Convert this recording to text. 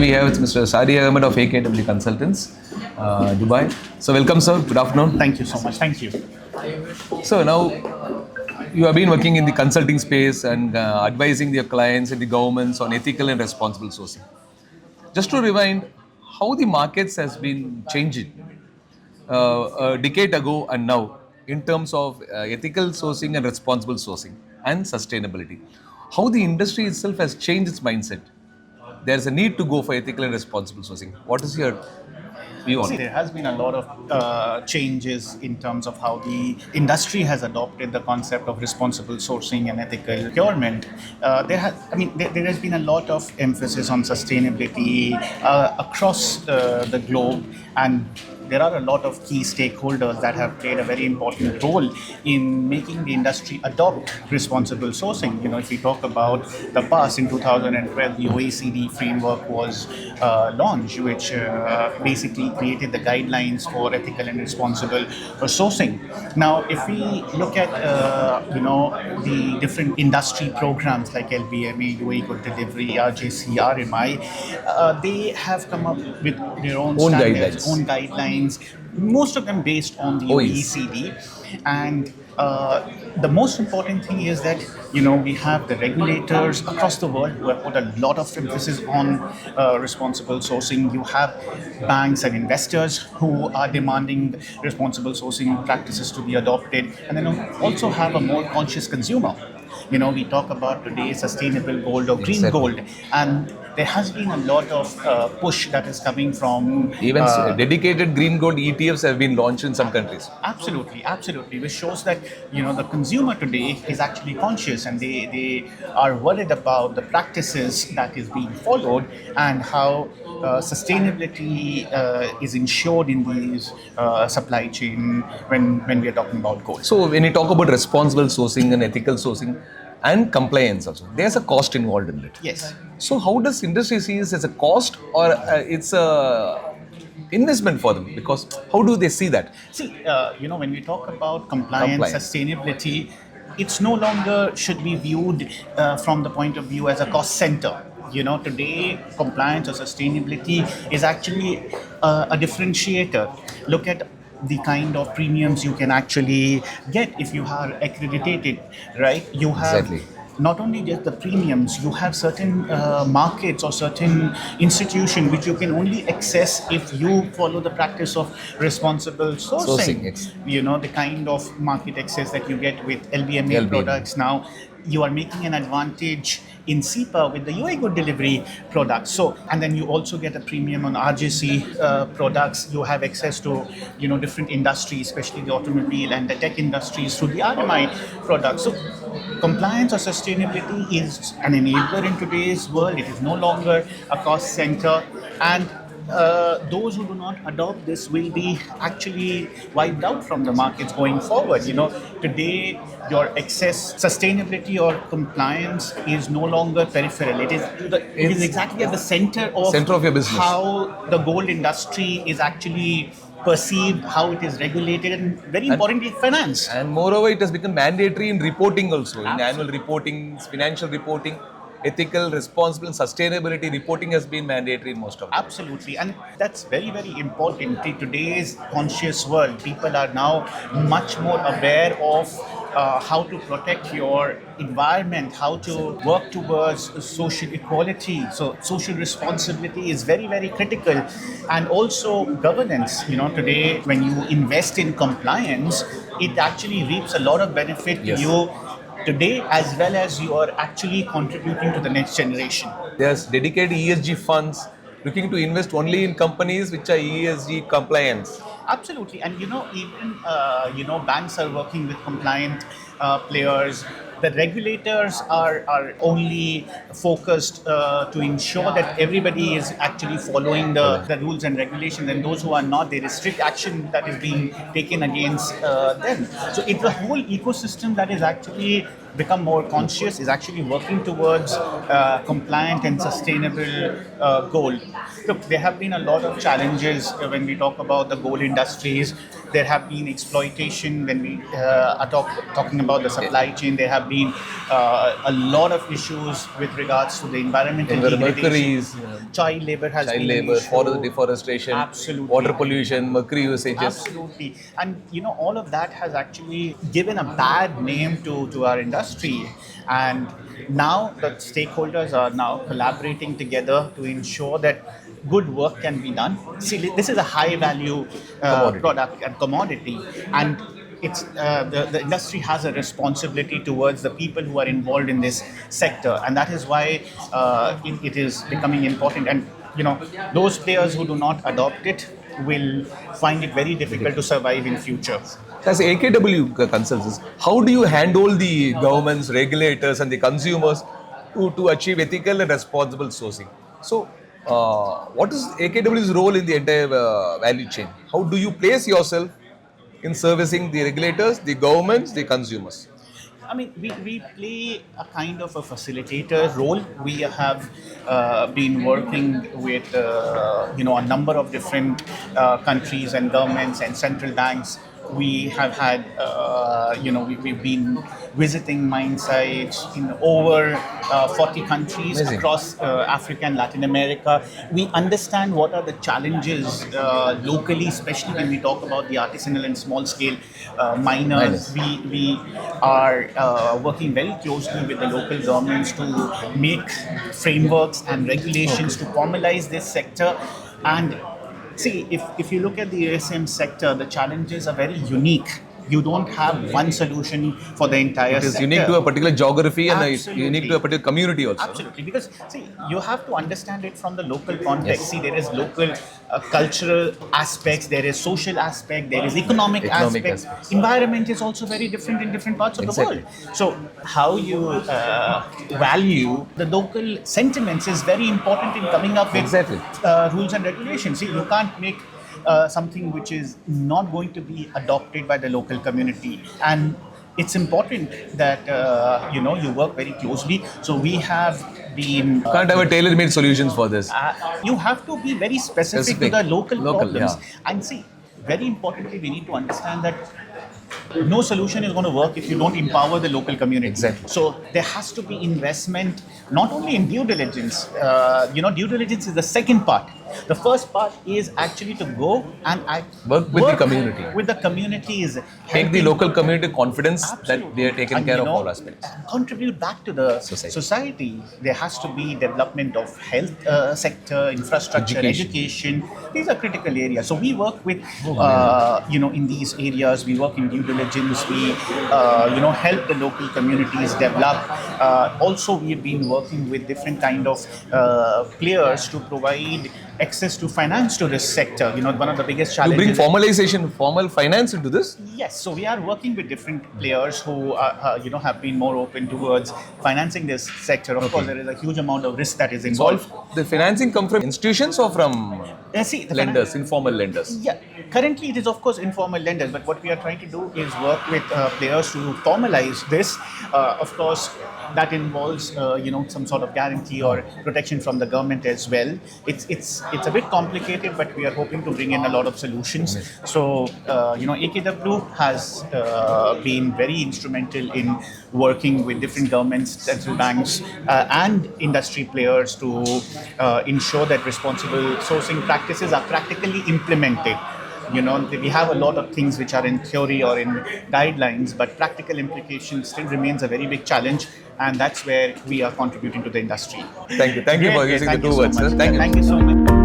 we have Mr. Sadi Ahmed of AKW Consultants, Dubai. So welcome, sir. Good afternoon. Thank you so much. Thank you. So now you have been working in the consulting space and advising your clients and the governments on ethical and responsible sourcing. Just to rewind, how the markets has been changing a decade ago and now in terms of ethical sourcing and responsible sourcing and sustainability. How the industry itself has changed its mindset. There's a need to go for ethical and responsible sourcing. What is your view on See, it? there has been a lot of changes in terms of how the industry has adopted the concept of responsible sourcing and ethical procurement. There has been a lot of emphasis on sustainability across the globe, and there are a lot of key stakeholders that have played a very important role in making the industry adopt responsible sourcing. If we talk about the past, in 2012, the OECD framework was launched, which basically created the guidelines for ethical and responsible sourcing. Now, if we look at the different industry programs like LBMA, UAE Good Delivery, RJC, RMI, they have come up with their own standards, own guidelines, most of them based on the OECD. And the most important thing is that we have the regulators across the world who have put a lot of emphasis on responsible sourcing. You have banks and investors who are demanding responsible sourcing practices to be adopted, and then also have a more conscious consumer. We talk about today sustainable gold or green gold, and there has been a lot of push that is coming from even dedicated green gold ETFs have been launched in some countries. Absolutely, which shows that the consumer today is actually conscious, and they are worried about the practices that is being followed and how sustainability is ensured in these supply chain when we are talking about gold. So when you talk about responsible sourcing and ethical sourcing and compliance also, there's a cost involved in it. Yes. So how does industry see this as a cost or it's a investment for them? Because how do they see that? See, when we talk about compliance, sustainability, it's no longer should be viewed from the point of view as a cost center. Today, compliance or sustainability is actually a differentiator. Look at the kind of premiums you can actually get if you are accredited, right? You have not only just the premiums, you have certain markets or certain institution which you can only access if you follow the practice of responsible sourcing. The kind of market access that you get with LBMA products now, you are making an advantage in CEPA with the UAE Good Delivery products. So, and then you also get a premium on RJC products. You have access to, different industries, especially the automobile and the tech industries through the RMI products. So, compliance or sustainability is an enabler in today's world. It is no longer a cost center, and those who do not adopt this will be actually wiped out from the markets going forward. Today your excess sustainability or compliance is no longer peripheral. It is exactly at the center of your business. How the gold industry is actually perceived, how it is regulated, and very importantly, finance. And moreover, it has become mandatory in reporting also, in annual reporting, financial reporting. Ethical, responsible, and sustainability reporting has been mandatory in most of them. Absolutely, and that's very, very important. In today's conscious world, people are now much more aware of how to protect your environment, how to work towards social equality. So social responsibility is very, very critical. And also governance. Today when you invest in compliance, it actually reaps a lot of benefit to you today, as well as you are actually contributing to the next generation. There's dedicated ESG funds looking to invest only in companies which are ESG compliant. Absolutely, and even banks are working with compliant players. The regulators are only focused to ensure that everybody is actually following the rules and regulations, and those who are not, there is strict action that is being taken against them. So it's a whole ecosystem that is actually become more conscious, is actually working towards compliant and sustainable gold. Look, there have been a lot of challenges when we talk about the gold industries. There have been exploitation when we are talking about the supply chain. There have been a lot of issues with regards to the environmental degradation. Mercuries, Child labor has child been labor, an issue. forest deforestation, Absolutely. water pollution, mercury usages. Absolutely. And all of that has actually given a bad name to our industry. And now the stakeholders are now collaborating together to ensure that good work can be done. See, this is a high value product and commodity. And it's the industry has a responsibility towards the people who are involved in this sector, and that is why it is becoming important. And those players who do not adopt it will find it very difficult to survive in future. As AKW consultants, how do you handle the governments, regulators, and the consumers to achieve ethical and responsible sourcing? So, what is AKW's role in the entire value chain? How do you place yourself in servicing the regulators, the governments, the consumers? I mean, we play a kind of a facilitator role. We have been working with a number of different countries and governments and central banks. We have had, we've been visiting mine sites in over 40 countries Amazing. across Africa and Latin America. We understand what are the challenges locally, especially when we talk about the artisanal and small scale miners. We are working very closely with the local governments to make frameworks and regulations to formalize this sector. And see, if you look at the ASM sector, the challenges are very unique. You don't have one solution for the entire sector. It is unique to a particular geography and Absolutely. unique to a particular community also. Absolutely, because see, you have to understand it from the local context. See, there is local cultural aspects, there is social aspect, there is economic aspects. Environment is also very different in different parts of the world. So, how you value the local sentiments is very important in coming up with rules and regulations. See, you can't make something which is not going to be adopted by the local community, and it's important that you work very closely. So we have been Can't have a tailor-made solutions for this. you have to be very specific to the local problems. Yeah. And see, very importantly, we need to understand that no solution is going to work if you don't empower the local community. Exactly. So there has to be investment, not only in due diligence. Due diligence is the second part. The first part is actually to go and Work with the community. With the communities. Take the local community confidence that Absolutely. they are taken And, care of all aspects. Contribute back to the Society. There has to be development of health sector, infrastructure, education. These are critical areas. So we work with, in these areas. We work in due diligence. We, help the local communities develop. Also, we've been working with different kind of players to provide access to finance to this sector. One of the biggest You challenges. bring formalization, formal finance into this? Yes, so we are working with different players who have been more open towards financing this sector. Of course, there is a huge amount of risk that is involved. The financing come from institutions or from See, the lenders, informal lenders? Yeah, currently it is of course informal lenders, but what we are trying to do is work with players to formalize this. Of course, that involves some sort of guarantee or protection from the government as well. It's a bit complicated, but we are hoping to bring in a lot of solutions. So AKW has been very instrumental in working with different governments, central banks, and industry players to ensure that responsible sourcing practices are practically implemented. We have a lot of things which are in theory or in guidelines, but practical implication still remains a very big challenge, and that's where we are contributing to the industry. Thank you. Thank you for using the two words. So Sir. Thank you. Thank you so much.